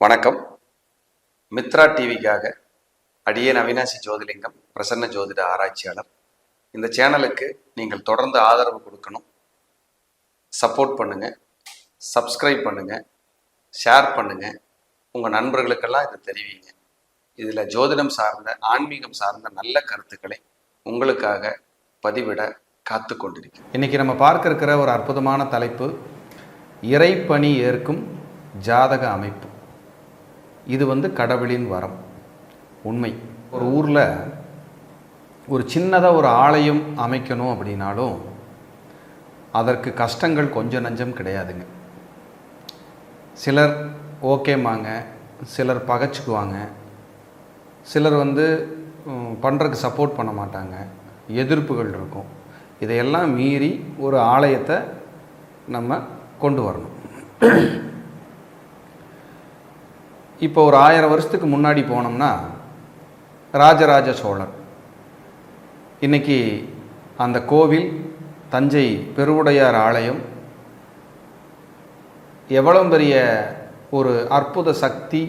வணக்கம். மித்ரா டிவிக்காக அடியேன் அவினாசி ஜோதிலிங்கம், பிரசன்ன ஜோதிட ஆராய்ச்சியாளர். இந்த சேனலுக்கு நீங்கள் தொடர்ந்து ஆதரவு கொடுக்கணும், சப்போர்ட் பண்ணுங்க, சப்ஸ்கிரைப் பண்ணுங்க, ஷேர் பண்ணுங்க, உங்கள் நண்பர்களுக்கெல்லாம் இதை தெரிவிங்க. இதில் ஜோதிடம் சார்ந்த, ஆன்மீகம் சார்ந்த நல்ல கருத்துக்களை உங்களுக்காக பதிவிட காத்து கொண்டிருக்கேன். இன்றைக்கி நம்ம பார்க்க இருக்கிற ஒரு அற்புதமான தலைப்பு, இறைப்பணி ஏற்கும் ஜாதக அமைப்பு. இது கடவுளின் வரம். உண்மை. ஒரு ஊரில் ஒரு சின்னதாக ஒரு ஆலயம் அமைக்கணும் அப்படின்னாலும் அதற்கு கஷ்டங்கள் கொஞ்சம் நஞ்சம் கிடையாதுங்க. சிலர் ஓகேமாங்க, சிலர் பகைச்சிக்குவாங்க, சிலர் பண்ணுறதுக்கு சப்போர்ட் பண்ண மாட்டாங்க, எதிர்ப்புகள் இருக்கும். இதையெல்லாம் மீறி ஒரு ஆலயத்தை நம்ம கொண்டு வரணும். இப்போ ஒரு 1000 வருஷத்துக்கு முன்னாடி போனோம்னா ராஜராஜ சோழர், இன்றைக்கி அந்த கோவில் தஞ்சை பெருவுடையார் ஆலயம் எவ்வளோ பெரிய ஒரு அற்புத சக்தி,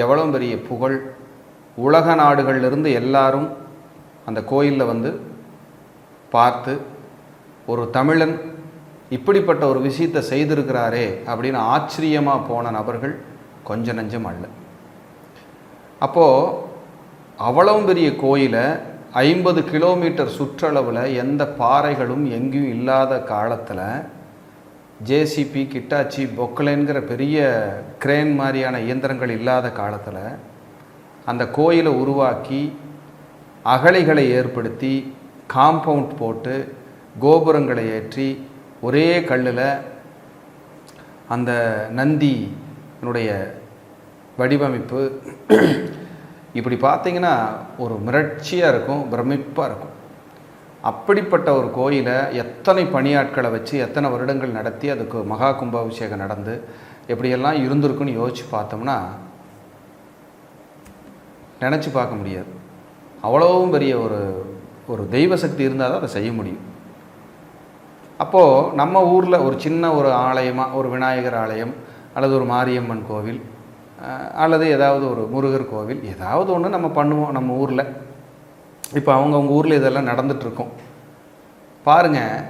எவ்வளோ பெரிய புகழ், உலக நாடுகளிலிருந்து எல்லாரும் அந்த கோயிலில் பார்த்து ஒரு தமிழன் இப்படிப்பட்ட ஒரு விஷயத்தை செய்திருக்கிறாரே அப்படின்னு ஆச்சரியமாக போன நபர்கள் கொஞ்ச நஞ்சம் அல்ல. அப்போது அவ்வளவு பெரிய கோயிலை 50 கிலோமீட்டர் சுற்றளவில் எந்த பாறைகளும் எங்கேயும் இல்லாத காலத்தில் ஜேசிபி, கிட்டாச்சி, பொக்கலைங்கிற பெரிய கிரேன் மாதிரியான இயந்திரங்கள் இல்லாத காலத்தில் அந்த கோயிலை உருவாக்கி அகழிகளை ஏற்படுத்தி காம்பவுண்ட் போட்டு கோபுரங்களை ஏற்றி ஒரே கல்லில் அந்த நந்தி வடிவமைப்பு இப்படி பார்த்தீங்கன்னா ஒரு மிரட்சியாக இருக்கும், பிரமிப்பாக இருக்கும். அப்படிப்பட்ட ஒரு கோயிலை எத்தனை பணியாட்களை வச்சு எத்தனை வருடங்கள் நடத்தி அதுக்கு மகா கும்பாபிஷேகம் நடந்து எப்படியெல்லாம் இருந்திருக்குன்னு யோசித்து பார்த்தோம்னா நினச்சி பார்க்க முடியாது. அவ்வளவும் பெரிய ஒரு தெய்வ சக்தி இருந்தால் தான் அதை செய்ய முடியும். அப்போது நம்ம ஊரில் ஒரு சின்ன ஒரு ஆலயமாக, ஒரு விநாயகர் ஆலயம் அல்லது ஒரு மாரியம்மன் கோவில் அல்லது ஏதாவது ஒரு முருகர் கோவில், ஏதாவது ஒன்று நம்ம பண்ணுவோம் நம்ம ஊரில். இப்போ அவங்க ஊரில் இதெல்லாம் நடந்துகிட்ருக்கோம் பாருங்கள்.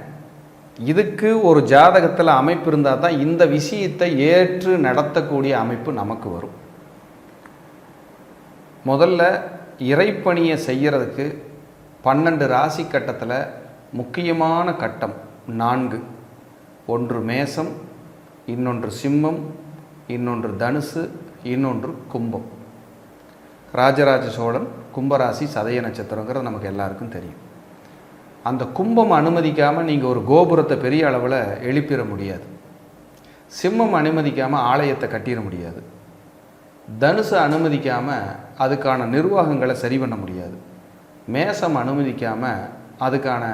இதுக்கு ஒரு ஜாதகத்தில் அமைப்பு இருந்தால் தான் இந்த விஷயத்தை ஏற்று நடத்தக்கூடிய அமைப்பு நமக்கு வரும். முதல்ல இறைப்பணியை செய்கிறதுக்கு 12 ராசி கட்டத்தில் முக்கியமான கட்டம் 4. ஒன்று மேசம், இன்னொன்று சிம்மம், இன்னொன்று தனுசு, இன்னொன்று கும்பம். ராஜராஜ சோழன் கும்பராசி, சதய நட்சத்திரங்கிறது நமக்கு எல்லாருக்கும் தெரியும். அந்த கும்பம் அனுமதிக்காமல் நீங்கள் ஒரு கோபுரத்தை பெரிய அளவில் எழுப்பிட முடியாது. சிம்மம் அனுமதிக்காமல் ஆலயத்தை கட்டிட முடியாது. தனுசு அனுமதிக்காமல் அதுக்கான நிர்வாகங்களை சரி பண்ண முடியாது. மேசம் அனுமதிக்காமல் அதுக்கான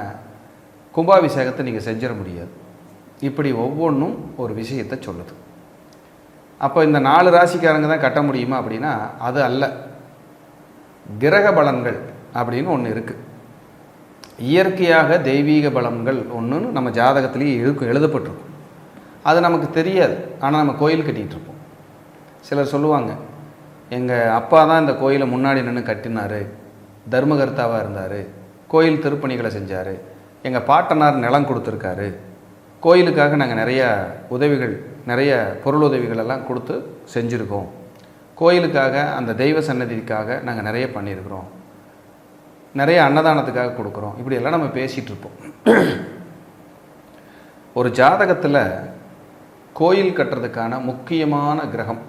கும்பாபிஷேகத்தை நீங்கள் செஞ்சிட முடியாது. இப்படி ஒவ்வொன்றும் ஒரு விஷயத்தை சொல்லுது. அப்போ இந்த 4 ராசிக்காரங்க தான் கட்ட முடியுமா அப்படின்னா அது அல்ல. கிரக பலன்கள் அப்படின்னு ஒன்று இருக்குது. இயற்கையாக தெய்வீக பலன்கள் ஒன்றுன்னு நம்ம ஜாதகத்திலேயே எழுதப்பட்டிருக்கும். அது நமக்கு தெரியாது. ஆனால் நம்ம கோயில் கட்டிகிட்டு இருப்போம். சிலர் சொல்லுவாங்க, எங்கள் அப்பா தான் இந்த கோயிலை முன்னாடி நின்று கட்டினார், தர்மகர்த்தாவாக இருந்தார், கோயில் திருப்பணிகளை செஞ்சார், எங்கள் பாட்டனார் நிலம் கொடுத்துருக்காரு, கோயிலுக்காக நாங்கள் நிறைய உதவிகள், நிறைய பொருள் உதவிகள் எல்லாம் கொடுத்து செஞ்சுருக்கோம், கோயிலுக்காக அந்த தெய்வ சன்னதிக்காக நாங்கள் நிறைய பண்ணியிருக்கிறோம், நிறைய அன்னதானத்துக்காக கொடுக்குறோம், இப்படியெல்லாம் நம்ம பேசிகிட்டு இருப்போம். ஒரு ஜாதகத்தில் கோயில் கட்டுறதுக்கான முக்கியமான கிரகம்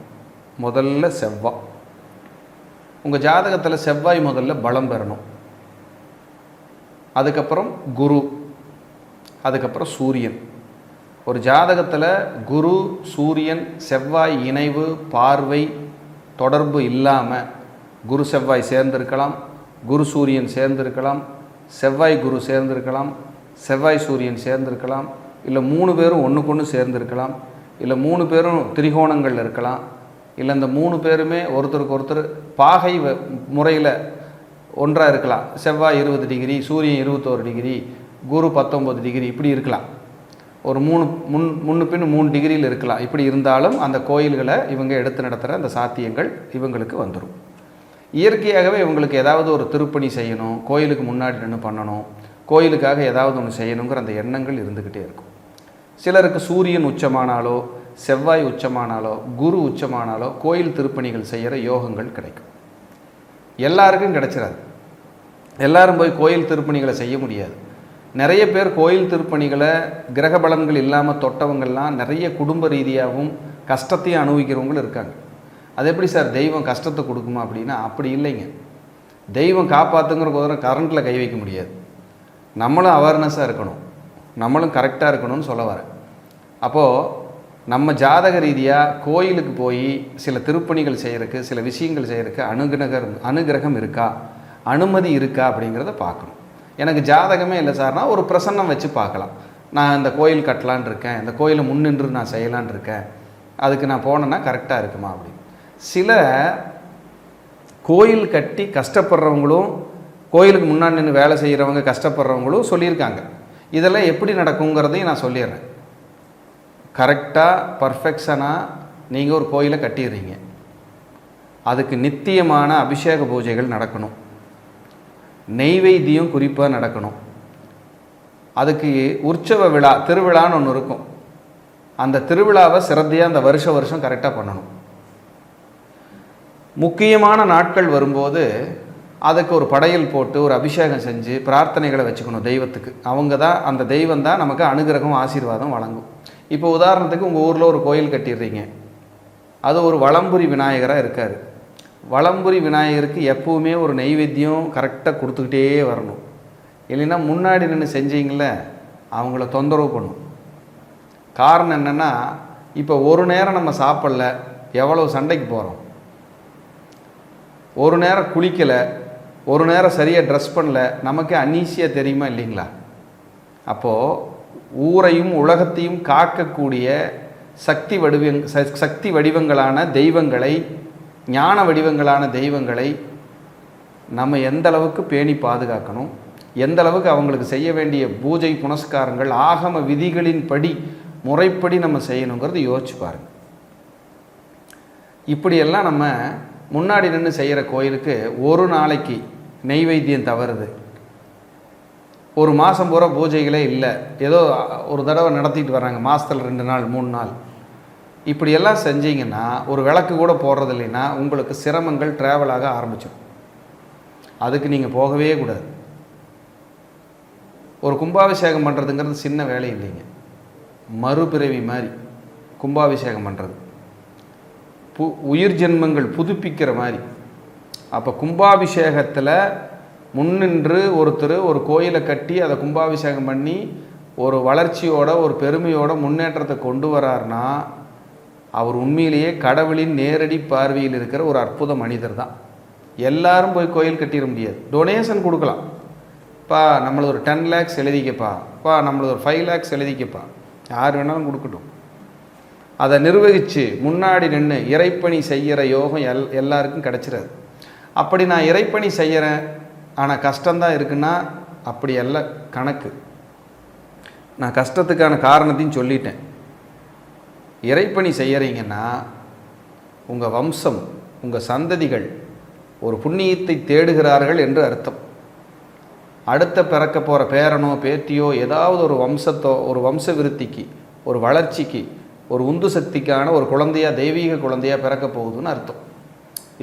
முதல்ல செவ்வாய். உங்கள் ஜாதகத்தில் செவ்வாய் முதல்ல பலம் பெறணும். அதுக்கப்புறம் குரு, அதுக்கப்புறம் சூரியன். ஒரு ஜாதகத்தில் குரு, சூரியன், செவ்வாய் இணைவு, பார்வை, தொடர்பு இல்லாமல் குரு செவ்வாய் சேர்ந்திருக்கலாம், குரு சூரியன் சேர்ந்திருக்கலாம், செவ்வாய் குரு சேர்ந்திருக்கலாம், செவ்வாய் சூரியன் சேர்ந்திருக்கலாம், இல்லை 3 பேரும் ஒன்றுக்கு ஒன்று சேர்ந்திருக்கலாம், இல்லை 3 பேரும் திரிகோணங்கள் இருக்கலாம், இல்லை இந்த 3 பேருமே ஒருத்தருக்கு ஒருத்தர் பாகை முறையில் ஒன்றாக இருக்கலாம். செவ்வாய் 20 டிகிரி, சூரியன் 21 டிகிரி, குரு 19 டிகிரி, இப்படி இருக்கலாம். ஒரு முன்னு பின் 3 டிகிரியில் இருக்கலாம். இப்படி இருந்தாலும் அந்த கோயில்களை இவங்க எடுத்து நடத்துகிற அந்த சாத்தியங்கள் இவங்களுக்கு வந்துடும். இயற்கையாகவே இவங்களுக்கு ஏதாவது ஒரு திருப்பணி செய்யணும், கோயிலுக்கு முன்னாடி நின்று பண்ணணும், கோயிலுக்காக ஏதாவது ஒன்று செய்யணுங்கிற அந்த எண்ணங்கள் இருந்துக்கிட்டே இருக்கும். சிலருக்கு சூரியன் உச்சமானாலோ, செவ்வாய் உச்சமானாலோ, குரு உச்சமானாலோ கோயில் திருப்பணிகள் செய்கிற யோகங்கள் கிடைக்கும். எல்லாருக்கும் கிடைச்சிடாது. எல்லாரும் போய் கோயில் திருப்பணிகளை செய்ய முடியாது. நிறைய பேர் கோயில் திருப்பணிகளை கிரக பலன்கள் இல்லாமல் தொட்டவங்கள்லாம் நிறைய குடும்ப ரீதியாகவும் கஷ்டத்தையும் அனுபவிக்கிறவங்களும் இருக்காங்க. அது எப்படி சார் தெய்வம் கஷ்டத்தை கொடுக்குமா அப்படின்னா அப்படி இல்லைங்க. தெய்வம் காப்பாற்றுங்கிற போதும் கரண்ட்டில் கை வைக்க முடியாது. நம்மளும் அவேர்னஸாக இருக்கணும், நம்மளும் கரெக்டாக இருக்கணும்னு சொல்ல வரேன். அப்போது நம்ம ஜாதக ரீதியாக கோயிலுக்கு போய் சில திருப்பணிகள் செய்கிறதுக்கு, சில விஷயங்கள் செய்கிறதுக்கு அனுகிரகம் இருக்கா, அனுமதி இருக்கா அப்படிங்கிறத பார்க்கணும். எனக்கு ஜாதகமே இல்லை சார்னா ஒரு பிரசன்னம் வச்சு பார்க்கலாம். நான் இந்த கோயில் கட்டலான் இருக்கேன், இந்த கோயிலை முன்னின்று நான் செய்யலான் இருக்கேன், அதுக்கு நான் போனேன்னா கரெக்டாக இருக்குமா அப்படின்னு. சில கோயில் கட்டி கஷ்டப்படுறவங்களும், கோயிலுக்கு முன்னாடி நின்று வேலை செய்கிறவங்க கஷ்டப்படுறவங்களும் சொல்லியிருக்காங்க. இதெல்லாம் எப்படி நடக்குங்கிறதையும் நான் சொல்லிடுறேன். கரெக்டாக பர்ஃபெக்ஷனாக நீங்கள் ஒரு கோயிலை கட்டிடுறீங்க, அதுக்கு நித்தியமான அபிஷேக பூஜைகள் நடக்கணும், நெய்வேத்தியம் குறிப்பாக நடக்கணும், அதுக்கு உற்சவ விழா திருவிழான்னு ஒன்று இருக்கும், அந்த திருவிழாவை சிறந்தையாக அந்த வருஷம் கரெக்டாக பண்ணணும். முக்கியமான நாட்கள் வரும்போது அதுக்கு ஒரு படையல் போட்டு ஒரு அபிஷேகம் செஞ்சு பிரார்த்தனைகளை வச்சுக்கணும் தெய்வத்துக்கு. அவங்க தான், அந்த தெய்வம் தான் நமக்கு அனுகிரகம் ஆசீர்வாதம் வழங்கும். இப்போ உதாரணத்துக்கு உங்கள் ஊரில் ஒரு கோயில் கட்டிடுறீங்க, அது ஒரு வலம்புரி விநாயகராக இருக்கார். வலம்புரி விநாயகருக்கு எப்போவுமே ஒரு நெய்வேத்தியம் கரெக்டாக கொடுத்துக்கிட்டே வரணும். இல்லைன்னா முன்னாடி நின்று செஞ்சீங்கள அவங்கள தொந்தரவு பண்ணும். காரணம் என்னென்னா, இப்போ ஒரு நேரம் நம்ம சாப்பிடல, எவ்வளோ சண்டைக்கு போகிறோம். ஒரு நேரம் குளிக்கலை, ஒரு நேரம் சரியாக ட்ரெஸ் பண்ணல, நமக்கு அன்னீசியாக தெரியுமா இல்லைங்களா? அப்போது ஊரையும் உலகத்தையும் காக்கக்கூடிய சக்தி வடிவங்களான தெய்வங்களை, ஞான வடிவங்களான தெய்வங்களை நம்ம எந்த அளவுக்கு பேணி பாதுகாக்கணும், எந்த அளவுக்கு அவங்களுக்கு செய்ய வேண்டிய பூஜை புனஸ்காரங்கள் ஆகம விதிகளின் படி முறைப்படி நம்ம செய்யணுங்கிறது யோசிச்சு பாருங்க. இப்படியெல்லாம் நம்ம முன்னாடி நின்று செய்கிற கோயிலுக்கு ஒரு நாளைக்கு நெய்வேத்தியம் தவறுது, ஒரு மாதம் பூரா பூஜைகளே இல்லை, ஏதோ ஒரு தடவை நடத்திட்டு வராங்க, மாதத்தில் 2 நாள் 3 நாள், இப்படியெல்லாம் செஞ்சீங்கன்னா ஒரு விளக்கு கூட போடுறது இல்லைன்னா உங்களுக்கு சிரமங்கள் ட்ராவலாக ஆரம்பிச்சிடும். அதுக்கு நீங்கள் போகவே கூடாது. ஒரு கும்பாபிஷேகம் பண்ணுறதுங்கிறது சின்ன வேலை இல்லைங்க, மறுபிறவி மாதிரி கும்பாபிஷேகம் பண்ணுறது, உயிர் ஜென்மங்கள் புதுப்பிக்கிற மாதிரி. அப்போ கும்பாபிஷேகத்தில் முன்னின்று ஒருத்தர் ஒரு கோயிலை கட்டி அதை கும்பாபிஷேகம் பண்ணி ஒரு வளர்ச்சியோட ஒரு பெருமையோட முன்னேற்றத்தை கொண்டு வரார்னா அவர் உண்மையிலேயே கடவுளின் நேரடி பார்வையில் இருக்கிற ஒரு அற்புத மனிதர் தான். எல்லாரும் போய் கோயில் கட்டிட முடியாது. டொனேஷன் கொடுக்கலாம், பா நம்மளது ஒரு 10 lakhs எழுதிக்கப்பா, பா நம்மளது ஒரு 5 lakhs எழுதிக்கப்பா, யார் வேணாலும் கொடுக்கட்டும். அதை நிர்வகித்து முன்னாடி நின்று இறைப்பணி செய்கிற யோகம் எல்லாருக்கும் கிடச்சிடாது. அப்படி நான் இறைப்பணி செய்கிறேன் ஆனால் கஷ்டம்தான் இருக்குன்னா அப்படி எல்லாம் கணக்கு. நான் கஷ்டத்துக்கான காரணத்தையும் சொல்லிட்டேன். இறைப்பணி செய்கிறீங்கன்னா உங்கள் வம்சம், உங்கள் சந்ததிகள் ஒரு புண்ணியத்தை தேடுகிறார்கள் என்று அர்த்தம். அடுத்த பிறக்க போகிற பேரனோ பேத்தியோ ஏதாவது ஒரு வம்சத்தோ, ஒரு வம்ச விருத்திக்கு, ஒரு வளர்ச்சிக்கு, ஒரு உந்து சக்திக்கான ஒரு குழந்தையாக, தெய்வீக குழந்தையாக பிறக்க போகுதுன்னு அர்த்தம்.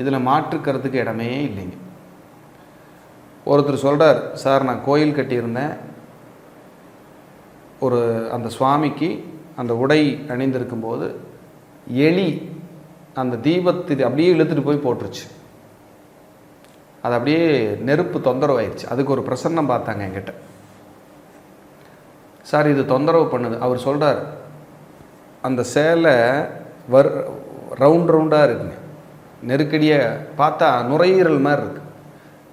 இதில் மாற்றுக்கிறதுக்கு இடமே இல்லைங்க. ஒருத்தர் சொல்கிறார், சார் நான் கோயில் கட்டியிருந்தேன், ஒரு அந்த சுவாமிக்கு அந்த உடை அணிந்திருக்கும்போது எலி அந்த தீபத்தை அப்படியே இழுத்துட்டு போய் போட்டுருச்சு, அது அப்படியே நெருப்பு தொந்தரவாயிடுச்சு. அதுக்கு ஒரு பிரசன்னம் பார்த்தாங்க என்கிட்ட. சார் இது தொந்தரவு பண்ணுது. அவர் சொல்கிறார், அந்த சேலை ரவுண்டாக இருக்குங்க, நெருக்கடியாக பார்த்தா நுரையீரல் மாதிரி இருக்குது.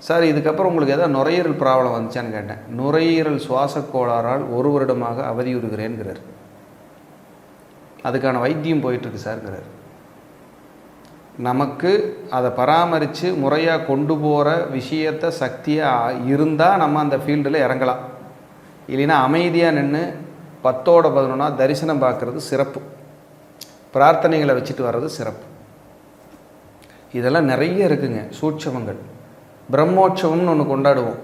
சார் இதுக்கப்புறம் உங்களுக்கு எதாவது நுரையீரல் ப்ராப்ளம் வந்துச்சான்னு கேட்டேன். நுரையீரல் சுவாச கோளாறால் 1 வருடமாக அவதியுறுகிறேன்கிறார். அதுக்கான வைத்தியம் போயிட்டுருக்கு சார்ங்கிறார். நமக்கு அதை பராமரித்து முறையாக கொண்டு போகிற விஷயத்தை சக்தியாக இருந்தால் நம்ம அந்த ஃபீல்டில் இறங்கலாம். இல்லைன்னா அமைதியாக நின்று 10ஓட 11 தரிசனம் பார்க்குறது சிறப்பு, பிரார்த்தனைகளை வச்சுட்டு வர்றது சிறப்பு. இதெல்லாம் நிறைய இருக்குங்க சூட்சமங்கள். பிரம்மோற்சவம்னு ஒன்று கொண்டாடுவோம்,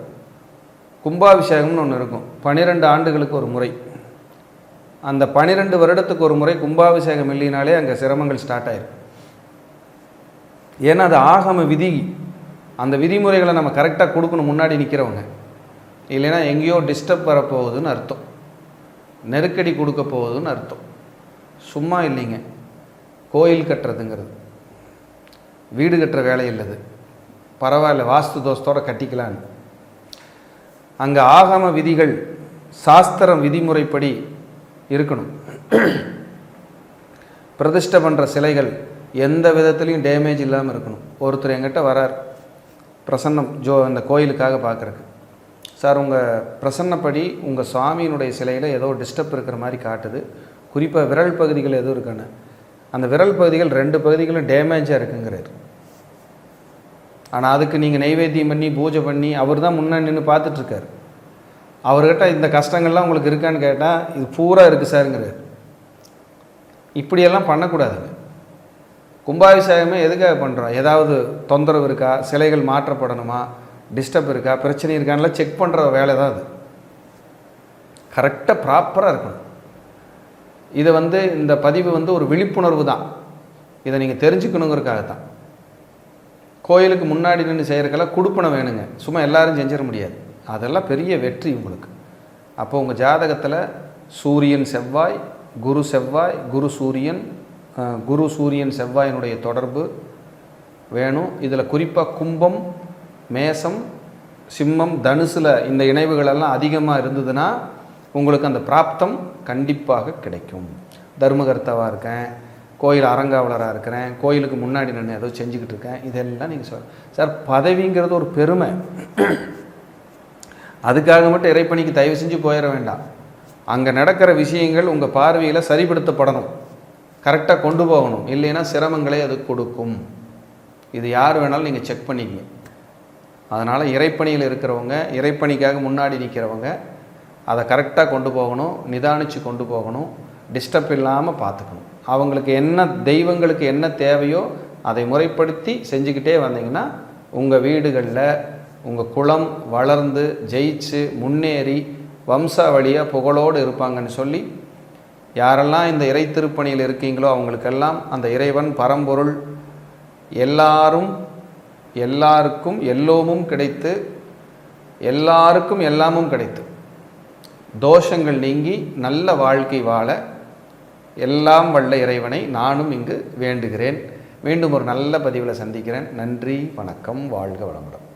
கும்பாபிஷேகம்னு ஒன்று இருக்கும், 12 ஆண்டுகளுக்கு ஒரு முறை. அந்த 12 வருடத்துக்கு ஒரு முறை கும்பாபிஷேகம் இல்லைனாலே அங்கே சிரமங்கள் ஸ்டார்ட் ஆயிடும். ஏன்னா அது ஆகம விதி. அந்த விதிமுறைகளை நம்ம கரெக்டாக கொடுக்கணும் முன்னாடி நிற்கிறவங்க. இல்லைன்னா எங்கேயோ டிஸ்டர்ப் வரப்போகுதுன்னு அர்த்தம், நெருக்கடி கொடுக்க போகுதுன்னு அர்த்தம். சும்மா இல்லைங்க. கோயில் கட்டுறதுங்கிறது வீடு கட்டுற வேலை இல்லது, பரவாயில்ல வாஸ்து தோஷத்தோடு கட்டிக்கலான்னு. அங்கே ஆகம விதிகள் சாஸ்திரம் விதிமுறைப்படி இருக்கணும். பிரதிஷ்டை பண்ணுற சிலைகள் எந்த விதத்துலையும் டேமேஜ் இல்லாமல் இருக்கணும். ஒருத்தர் எங்கிட்ட வரார் பிரசன்னம் இந்த கோயிலுக்காக பார்க்குறக்கு, சார் உங்கள் பிரசன்னப்படி உங்கள் சுவாமியினுடைய சிலையில் ஏதோ டிஸ்டர்ப் இருக்கிற மாதிரி காட்டுது, குறிப்பாக விரல் பகுதிகள் எதுவும் இருக்குன்னு. அந்த விரல் பகுதிகள் 2 பகுதிகளும் டேமேஜாக இருக்குங்கிறார். ஆனால் அதுக்கு நீங்கள் நைவேத்தியம் பண்ணி பூஜை பண்ணி அவர் தான் முன்னாடி நின்று பார்த்துட்ருக்கார். அவர்கிட்ட இந்த கஷ்டங்கள்லாம் உங்களுக்கு இருக்கான்னு கேட்டால் இது பூரா இருக்குது சாருங்கிறார். இப்படியெல்லாம் பண்ணக்கூடாதுங்க. கும்பாபிஷேகமே எதுக்காக பண்ணுறோம்? ஏதாவது தொந்தரவு இருக்கா, சிலைகள் மாற்றப்படணுமா, டிஸ்டர்ப் இருக்கா, பிரச்சனை இருக்கான்லாம் செக் பண்ணுற வேலை தான் அது. கரெக்டாக ப்ராப்பராக இருக்கணும். இதை இந்த பதிவு ஒரு விழிப்புணர்வு தான். இதை நீங்கள் தெரிஞ்சுக்கணுங்கிறதுக்காக தான். கோயிலுக்கு முன்னாடி நின்று செய்கிறக்கெல்லாம் கொடுப்பனம் வேணுங்க, சும்மா எல்லாரும் செஞ்சிட முடியாது. அதெல்லாம் பெரிய வெற்றி உங்களுக்கு. அப்போ உங்கள் ஜாதகத்தில் சூரியன் செவ்வாய், குரு செவ்வாய், குரு சூரியன் செவ்வாயினுடைய தொடர்பு வேணும். இதில் குறிப்பாக கும்பம், மேசம், சிம்மம், தனுசில் இந்த இணைவுகளெல்லாம் அதிகமாக இருந்ததுன்னா உங்களுக்கு அந்த பிராப்தம் கண்டிப்பாக கிடைக்கும். தர்மகர்த்தாவாக இருக்கேன், கோயில் அரங்காவலராக இருக்கிறேன், கோயிலுக்கு முன்னாடி நான் ஏதோ செஞ்சுக்கிட்டு இருக்கேன், இதெல்லாம் நீங்கள் சார் பதவிங்கிறது ஒரு பெருமை. அதுக்காக மட்டும் இறைப்பணிக்கு தயவு செஞ்சு போயிட வேண்டாம். அங்கே நடக்கிற விஷயங்கள் உங்கள் பார்வையில் சரிப்படுத்தப்படணும், கரெக்டாக கொண்டு போகணும். இல்லைன்னா சிரமங்களை அது கொடுக்கும். இது யார் வேணாலும் நீங்கள் செக் பண்ணிக்கங்க. அதனால் இறைப்பணியில் இருக்கிறவங்க, இறைப்பணிக்காக முன்னாடி நிற்கிறவங்க அதை கரெக்டாக கொண்டு போகணும், நிதானித்து கொண்டு போகணும், டிஸ்டர்ப் இல்லாமல் பார்த்துக்கணும். அவங்களுக்கு என்ன தெய்வங்களுக்கு என்ன தேவையோ அதை முறைப்படுத்தி செஞ்சுக்கிட்டே வந்தீங்கன்னா உங்கள் வீடுகளில் உங்கள் குலம் வளர்ந்து ஜெயிச்சு முன்னேறி வம்சாவளியாக புகழோடு இருப்பாங்கன்னு சொல்லி, யாரெல்லாம் இந்த இறை திருப்பணியில் இருக்கீங்களோ அவங்களுக்கெல்லாம் அந்த இறைவன் பரம்பொருள் எல்லாருக்கும் எல்லோமும் கிடைத்து எல்லாருக்கும் எல்லாமும் கிடைத்து தோஷங்கள் நீங்கி நல்ல வாழ்க்கை வாழ எல்லாம் வல்ல இறைவனை நானும் இங்கு வேண்டுகிறேன். மீண்டும் ஒரு நல்ல பதிவில் சந்திக்கிறேன். நன்றி, வணக்கம், வாழ்க வளமுடன்.